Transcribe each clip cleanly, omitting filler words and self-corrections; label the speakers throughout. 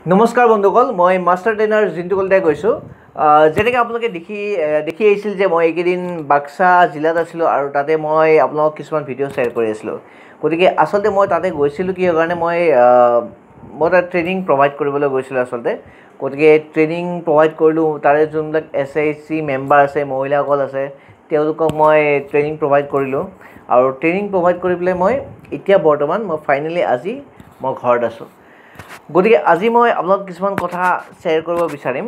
Speaker 1: নমস্কাৰ বন্ধুসকল, মই মাষ্টাৰ ট্ৰেইনাৰ জিন্তু কলিতাই কৈছোঁ। যেনেকৈ আপোনালোকে দেখি আহিছিল যে মই এইকেইদিন বাক্সা জিলাত আছিলোঁ আৰু তাতে মই আপোনালোকক কিছুমান ভিডিঅ' শ্বেয়াৰ কৰি আছিলোঁ। গতিকে আচলতে মই তাতে গৈছিলোঁ কিহৰ কাৰণে মই তাত ট্ৰেইনিং প্ৰভাইড কৰিবলৈ গৈছিলোঁ আচলতে। গতিকে ট্ৰেইনিং প্ৰভাইড কৰিলোঁ, তাৰে যোনবিলাক SHC মেম্বাৰ আছে, মহিলাসকল আছে, তেওঁলোকক মই ট্ৰেইনিং প্ৰভাইড কৰিলোঁ। আৰু ট্ৰেইনিং প্ৰভাইড কৰি পেলাই মই এতিয়া বৰ্তমান ফাইনেলি আজি মই ঘৰত আছোঁ। গতিকে আজি মই আপোনাক কিছুমান কথা শ্বেয়াৰ কৰিব বিচাৰিম।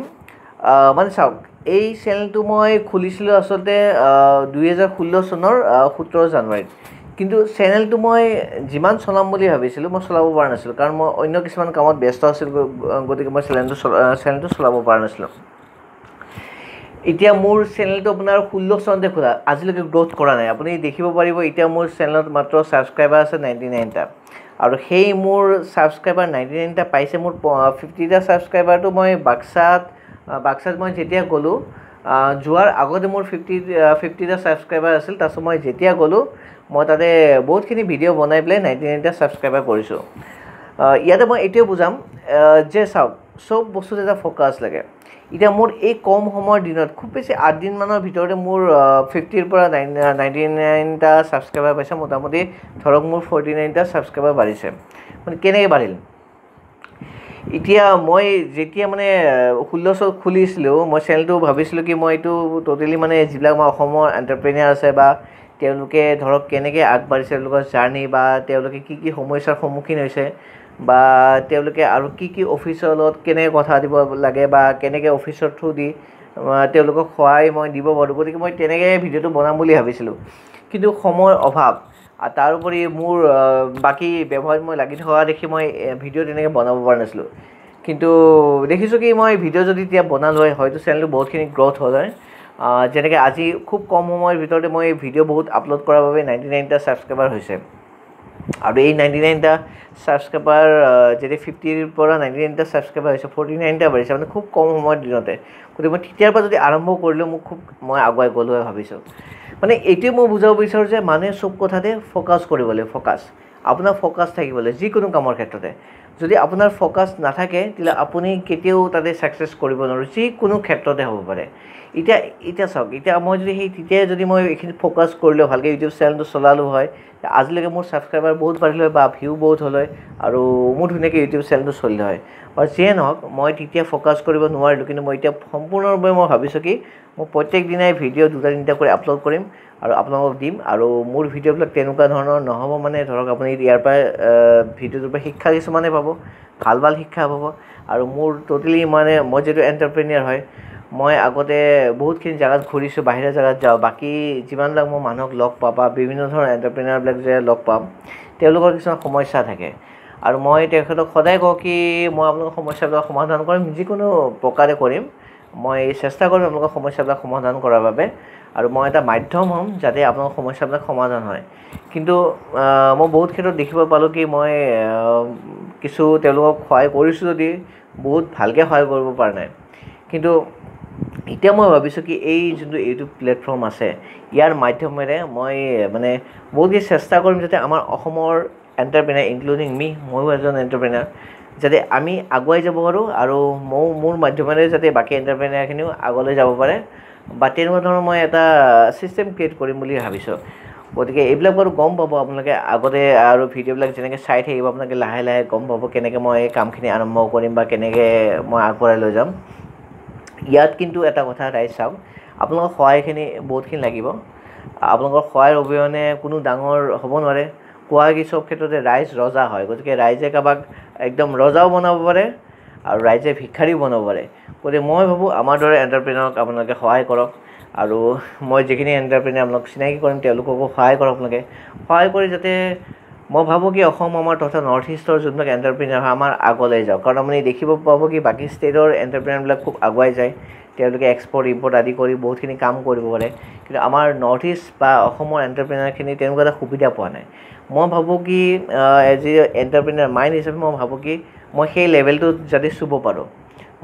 Speaker 1: মানে চাওক, এই চেনেলটো মই খুলিছিলোঁ আচলতে 2016 চনৰ 17 জানুৱাৰীত। কিন্তু চেনেলটো মই যিমান চলাম বুলি ভাবিছিলোঁ মই চলাব পৰা নাছিলোঁ, কাৰণ মই অন্য কিছুমান কামত ব্যস্ত আছিলোঁ। গতিকে মই চেনেলটো চলাব পৰা নাছিলোঁ। এতিয়া মোৰ চেনেলটো আপোনাৰ 16 চনতে খোলা, আজিলৈকে গ্ৰ'থ কৰা নাই। আপুনি দেখিব পাৰিব এতিয়া মোৰ চেনেলত মাত্ৰ ছাবস্ক্ৰাইবাৰ আছে 99টা। আৰু সেই মোৰ ছাবস্ক্ৰাইবাৰ 99টা পাইছে। মোৰ 50টা ছাবস্ক্ৰাইবাৰটো মই বাক্সাত মই যেতিয়া গ'লোঁ, যোৱাৰ আগতে মোৰ 50টা ছাবস্ক্ৰাইবাৰ আছিল। তাৰপিছত মই যেতিয়া গ'লোঁ, মই তাতে বহুতখিনি ভিডিঅ' বনাই পেলাই 99টা ছাবস্ক্ৰাইবাৰ কৰিছোঁ। ইয়াতে মই এইটোৱে বুজাম যে চাওক, চব বস্তুত এটা ফ'কাছ লাগে। এতিয়া মোৰ এই কম সময়ৰ দিনত খুব বেছি 8 দিনমানৰ ভিতৰতে মোৰ 50ৰ পৰা 99টা ছাবস্ক্ৰাইবাৰ পাইছে। মোটামুটি ধৰক মোৰ 49টা ছাবস্ক্ৰাইবাৰ বাঢ়িছে। মানে কেনেকৈ বাঢ়িল? এতিয়া মই যেতিয়া মানে 16 চনত খুলিছিলোঁ, মই চেনেলটো ভাবিছিলোঁ কি মই এইটো ট'টেলি মানে যিবিলাক আমাৰ অসমৰ এণ্টাৰপ্ৰেনিয়াৰ আছে বা তেওঁলোকে ধৰক কেনেকৈ আগবাঢ়িছে, তেওঁলোকৰ জাৰ্ণি বা তেওঁলোকে কি কি সমস্যাৰ সন্মুখীন হৈছে বা তেওঁলোকে আৰু কি কি অফিচৰ লগত কেনেকৈ কথা দিব লাগে বা কেনেকৈ অফিচৰ থ্ৰু দি তেওঁলোকক সহায় মই দিব পাৰোঁ। গতিকে মই তেনেকৈ ভিডিঅ'টো বনাম বুলি ভাবিছিলোঁ, কিন্তু সময়ৰ অভাৱ আৰু তাৰোপৰি মোৰ বাকী ব্যৱহাৰত মই লাগি থকা দেখি মই ভিডিঅ' তেনেকৈ বনাব পৰা নাছিলোঁ। কিন্তু দেখিছোঁ কি মই ভিডিঅ' যদি এতিয়া বনালোঁ হয়, হয়তো চেনেলটো বহুতখিনি গ্ৰ'থ হ'ল হয়। যেনেকৈ আজি খুব কম সময়ৰ ভিতৰতে মই ভিডিঅ' বহুত আপলোড কৰাৰ বাবে 99টা ছাবস্ক্ৰাইবাৰ হৈছে। আৰু এই 99টা ছাবস্ক্ৰাইবাৰ যেতিয়া 50ৰ পৰা 99টা ছাবস্ক্ৰাইবাৰ হৈছে, 49টা বাঢ়িছে, মানে খুব কম সময়ৰ দিনতে। গতিকে মই তেতিয়াৰ পৰা যদি আৰম্ভ কৰিলোঁ, মই আগুৱাই গ'লোঁ হয় ভাবিছোঁ। মানে এইটোৱে মই বুজাব বিচাৰোঁ যে মানুহে চব কথাতে ফ'কাছ কৰিব লাগিব। আপোনাৰ ফ'কাছ থাকিব লাগিব যিকোনো কামৰ ক্ষেত্ৰতে। যদি আপোনাৰ ফ'কাছ নাথাকে, তেতিয়াহ'লে আপুনি কেতিয়াও তাতে ছাকচেছ কৰিব নোৱাৰোঁ, যিকোনো ক্ষেত্ৰতে হ'ব পাৰে। এতিয়া চাওক, এতিয়া মই যদি তেতিয়াই যদি মই এইখিনি ফ'কাছ কৰিলোঁ, ভালকৈ ইউটিউব চেনেলটো চলালোঁ হয়, আজিলৈকে মোৰ ছাবস্ক্ৰাইবাৰ বহুত বাঢ়িল হয় বা ভিউ বহুত হ'ল হয় আৰু মোৰ ধুনীয়াকৈ ইউটিউব চেনেলটো চলিলে হয়। আৰু যিয়ে নহওক, মই তেতিয়া ফ'কাছ কৰিব নোৱাৰিলোঁ। কিন্তু মই এতিয়া সম্পূৰ্ণৰূপে মই ভাবিছোঁ কি মই প্ৰত্যেক দিনাই ভিডিঅ' 2-3টা কৰি আপলোড কৰিম আৰু আপোনালোকক দিম। আৰু মোৰ ভিডিঅ'বিলাক তেনেকুৱা ধৰণৰ নহ'ব, মানে ধৰক আপুনি ইয়াৰ পৰা ভিডিঅ'টোৰ পৰা শিক্ষা কিছুমানে পাব, ভাল শিক্ষা পাব। আৰু মোৰ ট'টেলি মানে মই যিহেতু এণ্টাৰপ্ৰেনিয়াৰ হয়, মই আগতে বহুতখিনি জেগাত ঘূৰিছোঁ, বাহিৰা জেগাত যাওঁ। বাকী যিমানবিলাক মই মানুহক লগ পাওঁ বা বিভিন্ন ধৰণৰ এণ্টাৰপ্ৰেনিয়াৰবিলাক যে লগ পাম, তেওঁলোকৰ কিছুমান সমস্যা থাকে। আৰু মই তেখেতক সদায় কওঁ কি মই আপোনালোকৰ সমস্যাবিলাক সমাধান কৰিম, যিকোনো প্ৰকাৰে কৰিম। মই চেষ্টা কৰিম আপোনালোকৰ সমস্যাবিলাক সমাধান কৰাৰ বাবে, আৰু মই এটা মাধ্যম হ'ম যাতে আপোনালোকৰ সমস্যাবিলাক সমাধান হয়। কিন্তু মই বহুত ক্ষেত্ৰত দেখিব পালোঁ কি মই তেওঁলোকক সহায় কৰিছোঁ যদি বহুত ভালকৈ সহায় কৰিব পৰা নাই। কিন্তু এতিয়া মই ভাবিছোঁ কি এই যোনটো ইউটিউব প্লেটফৰ্ম আছে, ইয়াৰ মাধ্যমেৰে মই মানে বহুতখিনি চেষ্টা কৰিম যাতে আমাৰ অসমৰ এণ্টাৰপ্ৰেনিয়াৰ ইনক্লুডিং ময়ো এজন এণ্টাৰপ্ৰেনিয়াৰ, যাতে আমি আগুৱাই যাব পাৰোঁ আৰু মোৰ মাধ্যমেৰে যাতে বাকী এণ্টাৰপ্ৰেনিয়াৰখিনিও আগলৈ যাব পাৰে বা তেনেকুৱা ধৰণৰ মই এটা ছিষ্টেম ক্ৰিয়েট কৰিম বুলি ভাবিছোঁ। গতিকে এইবিলাক বাৰু গম পাব আপোনালোকে আগতে, আৰু ভিডিঅ'বিলাক যেনেকৈ চাই থাকিব আপোনালোকে লাহে লাহে গম পাব কেনেকৈ মই এই কামখিনি আৰম্ভ কৰিম বা কেনেকৈ মই আগবঢ়াই লৈ যাম। ইয়াত কিন্তু এটা কথা ৰাইজ চাওক, আপোনালোকৰ সহায়খিনি বহুতখিনি লাগিব। আপোনালোকৰ সহায়ৰ অবিহনে কোনো ডাঙৰ হ'ব নোৱাৰে। কোৱা কি চব ক্ষেত্ৰতে ৰাইজ ৰজা হয়। গতিকে ৰাইজে কাৰোবাক একদম ৰজাও বনাব পাৰে আৰু ৰাইজে ভিক্ষাৰীও বনাব পাৰে। গতিকে মই ভাবোঁ আমাৰ দৰে এণ্টাৰপ্ৰেনিয়াৰক আপোনালোকে সহায় কৰক। আৰু মই যিখিনি এণ্টাৰপ্ৰেনিয়াৰ আপোনালোক চিনাকি কৰিম, তেওঁলোককো সহায় কৰক আপোনালোকে। সহায় কৰি যাতে মই ভাবোঁ কি অসম আমাৰ তথা নৰ্থ ইষ্টৰ যোনবিলাক এণ্টাৰপ্ৰেনিয়াৰ হয় আমাৰ আগলৈ যাওক। কাৰণ আপুনি দেখিব পাব কি বাকী ষ্টেটৰ এণ্টাৰপ্ৰেনিয়াৰবিলাক খুব আগুৱাই যায়, তেওঁলোকে এক্সপৰ্ট ইম্পৰ্ট আদি কৰি বহুতখিনি কাম কৰিব পাৰে। কিন্তু আমাৰ নৰ্থ ইষ্ট বা অসমৰ এণ্টাৰপ্ৰেনিয়াৰখিনি তেনেকুৱা এটা সুবিধা পোৱা নাই। মই ভাবোঁ কি এজ এ এণ্টাৰপ্ৰেনিয়াৰ মাইণ্ড হিচাপে মই ভাবোঁ কি মই সেই লেভেলটোত যাতে চুব পাৰোঁ।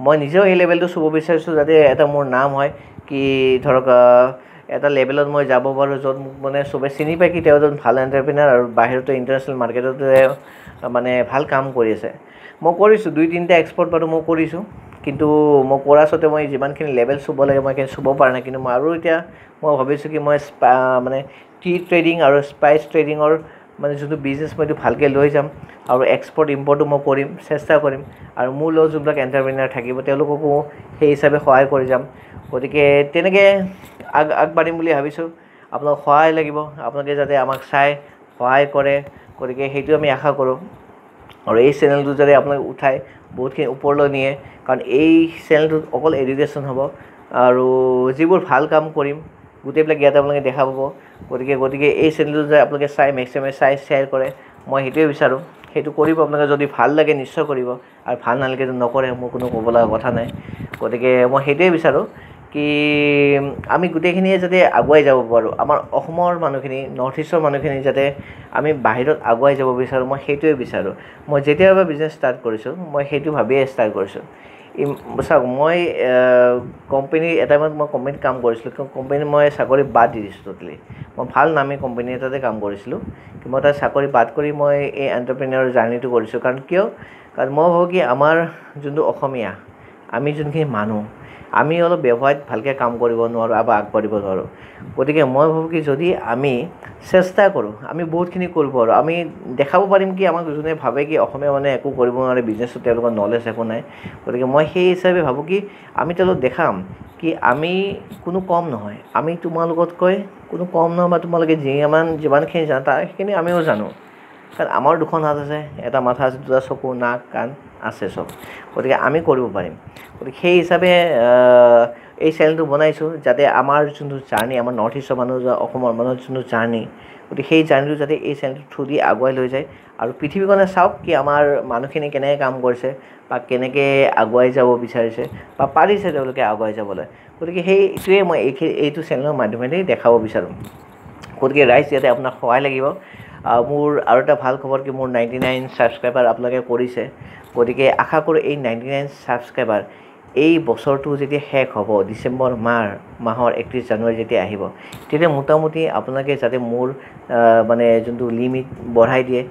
Speaker 1: মই নিজেও সেই লেভেলটো চুব বিচাৰিছোঁ, যাতে এটা মোৰ নাম হয় কি ধৰক এটা লেভেলত মই যাব পাৰোঁ য'ত মোক মানে চবে চিনি পায় কি তেওঁ এজন ভাল এণ্টাৰপ্ৰেনিয়াৰ আৰু বাহিৰতো ইণ্টাৰনেশ্যনেল মাৰ্কেটতে মানে ভাল কাম কৰি আছে। মই কৰিছোঁ 2-3টা এক্সপৰ্ট বাৰু মই কৰিছোঁ কিন্তু মই কৰা সত্ত্বে মই যিমানখিনি লেভেল চুব লাগে মই চুব পৰা নাই কিন্তু মই আৰু এতিয়া মই ভাবিছোঁ কি মই মানে টি ট্ৰেডিং আৰু স্পাইচ ট্ৰেডিঙৰ মানে যোনটো বিজনেছ মই এইটো ভালকৈ লৈ যাম আৰু এক্সপৰ্ট ইম্পৰ্টো মই কৰিম চেষ্টা কৰিম আৰু মোৰ লগত যোনবিলাক এণ্টাৰপ্ৰেনাৰ থাকিব তেওঁলোককো সেই হিচাপে সহায় কৰি যাম গতিকে তেনেকৈ আগবাঢ়িম বুলি ভাবিছোঁ আপোনাক সহায় লাগিব আপোনালোকে যাতে আমাক চাই সহায় কৰে গতিকে সেইটো আমি আশা কৰোঁ আৰু এই চেনেলটো যাতে আপোনালোকে উঠাই বহুতখিনি ওপৰলৈ নিয়ে কাৰণ এই চেনেলটোত অকল এডুকেশ্যন হ'ব আৰু যিবোৰ ভাল কাম কৰিম গোটেইবিলাক ইয়াতে আপোনালোকে দেখা পাব গতিকে এই চেনেলটো যে আপোনালোকে চাই মেক্সিমাম চাই শ্বেয়াৰ কৰে মই সেইটোৱে বিচাৰোঁ সেইটো কৰিব আপোনালোকে যদি ভাল লাগে নিশ্চয় কৰিব আৰু ভাল নালাগে নকৰে মোৰ কোনো ক'ব লগা কথা নাই গতিকে মই সেইটোৱে বিচাৰোঁ কি আমি গোটেইখিনিয়ে যাতে আগুৱাই যাব পাৰোঁ আমাৰ অসমৰ মানুহখিনি নৰ্থ ইষ্টৰ মানুহখিনি যাতে আমি বাহিৰত আগুৱাই যাব বিচাৰোঁ মই সেইটোৱে বিচাৰোঁ মই যেতিয়াৰ পৰা বিজনেছ ষ্টাৰ্ট কৰিছোঁ মই সেইটো ভাবিয়ে ষ্টাৰ্ট কৰিছোঁ চাওক মই কোম্পানী এটা মই কোম্পানীত কাম কৰিছিলোঁ কোম্পানীত মই চাকৰি বাদ দি দিছোঁ ট'টেলি মই ভাল নামি কোম্পানী এটাতে কাম কৰিছিলোঁ মই তাত চাকৰি বাদ কৰি মই এই এণ্টাৰপ্ৰেনিয়ৰ জাৰ্ণিটো কৰিছোঁ কাৰণ কিয় কাৰণ মই ভাবোঁ কি আমাৰ যোনটো অসমীয়া আমি যোনখিনি মানুহ আমি অলপ ব্যৱসায়ত ভালকৈ কাম কৰিব নোৱাৰোঁ বা আগবাঢ়িব নোৱাৰোঁ গতিকে মই ভাবোঁ কি যদি আমি চেষ্টা কৰোঁ আমি বহুতখিনি কৰিব পাৰোঁ আমি দেখাব পাৰিম কি আমাক যোনে ভাবে কি অসমীয়া মানুহে একো কৰিব নোৱাৰে বিজনেছত তেওঁলোকৰ নলেজ একো নাই গতিকে মই সেই হিচাপে ভাবোঁ কি আমি তেওঁলোকক দেখাম কি আমি কোনো কম নহয় আমি তোমালোকতকৈ কোনো কম নহয় বা তোমালোকে যিমানখিনি জানা তাৰ সেইখিনি আমিও জানো কাৰণ আমাৰ দুখন হাত আছে এটা মাথা আছে দুটা চকু নাক কাণ আছে চব গতিকে আমি কৰিব পাৰিম গতিকে সেই হিচাপে এই চেনেলটো বনাইছোঁ যাতে আমাৰ যোনটো জাৰ্ণি আমাৰ নৰ্থ ইষ্টৰ মানুহ অসমৰ মানুহৰ যোনটো জাৰ্ণি গতিকে সেই জাৰ্ণিটো যাতে এই চেনেলটো থ্ৰু দি আগুৱাই লৈ যায় আৰু পৃথিৱীখনে চাওক কি আমাৰ মানুহখিনি কেনেকৈ কাম কৰিছে বা কেনেকৈ আগুৱাই যাব বিচাৰিছে বা পাৰিছে তেওঁলোকে আগুৱাই যাবলৈ গতিকে সেইটোৱে মই এইটো চেনেলৰ মাধ্যমেদি দেখাব বিচাৰোঁ গতিকে ৰাইজ ইয়াতে আপোনাক সহায় লাগিব মোৰ আৰু এটা ভাল খবৰ কি মোৰ 99 ছাবস্ক্ৰাইবাৰ আপোনালোকে কৰিছে গতিকে আশা কৰোঁ এই 99 ছাবস্ক্ৰাইবাৰ এই বছৰটো যেতিয়া শেষ হ'ব ডিচেম্বৰ মাহৰ 31 জানুৱাৰী যেতিয়া আহিব তেতিয়া মোটামুটি আপোনালোকে যাতে মোৰ মানে যোনটো লিমিট বঢ়াই দিয়ে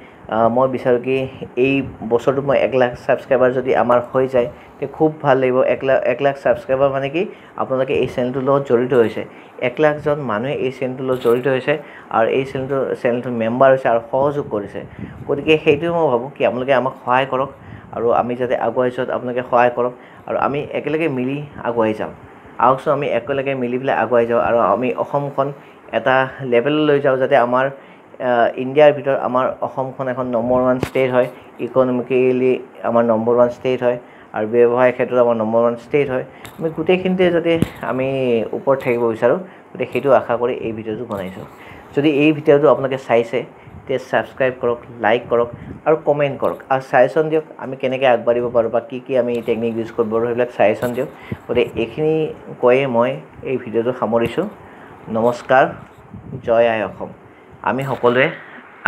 Speaker 1: মই বিচাৰোঁ কি এই বছৰটো মই 1 লাখ ছাবস্ক্ৰাইবাৰ যদি আমাৰ হৈ যায় তেতিয়া খুব ভাল লাগিব 1 লাখ ছাবস্ক্ৰাইবাৰ মানে কি আপোনালোকে এই চেনেলটোৰ লগত জড়িত হৈছে 1 লাখজন মানুহে এই চেনেলটোৰ লগত জড়িত হৈছে আৰু এই চেনেলটোৰ মেম্বাৰ হৈছে আৰু সহযোগ কৰিছে গতিকে সেইটোৱে মই ভাবোঁ কি আপোনালোকে আমাক সহায় কৰক আৰু আমি যাতে আগুৱাই যোৱাত আপোনালোকে সহায় কৰক আৰু আমি একেলগে মিলি আগুৱাই যাম আহকচোন আমি একেলগে মিলি পেলাই আগুৱাই যাওঁ আৰু আমি অসমখন এটা লেভেললৈ লৈ যাওঁ যাতে আমাৰ ইণ্ডিয়াৰ ভিতৰত আমাৰ অসমখন এখন নম্বৰ 1 ষ্টেট হয় ইকনমিকেলি আমাৰ নম্বৰ 1 ষ্টেট হয় আৰু ব্যৱসায় ক্ষেত্ৰত আমাৰ নম্বৰ 1 ষ্টেট হয় আমি গোটেইখিনিতে যাতে আমি ওপৰত থাকিব বিচাৰোঁ গতিকে সেইটো আশা কৰি এই ভিডিঅ'টো বনাইছোঁ যদি এই ভিডিঅ'টো আপোনালোকে চাইছে তেতিয়া ছাবস্ক্ৰাইব কৰক লাইক কৰক আৰু কমেণ্ট কৰক আৰু ছাজেশ্যন দিয়ক আমি কেনেকৈ আগবাঢ়িব পাৰোঁ বা কি আমি টেকনিক ইউজ কৰিব পাৰোঁ সেইবিলাক ছাজেশ্যন দিয়ক গতিকে এইখিনি কৈয়ে মই এই ভিডিঅ'টো সামৰিছোঁ নমস্কাৰ জয় আই অসম আমি সকলোৱে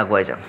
Speaker 1: আগুৱাই যাম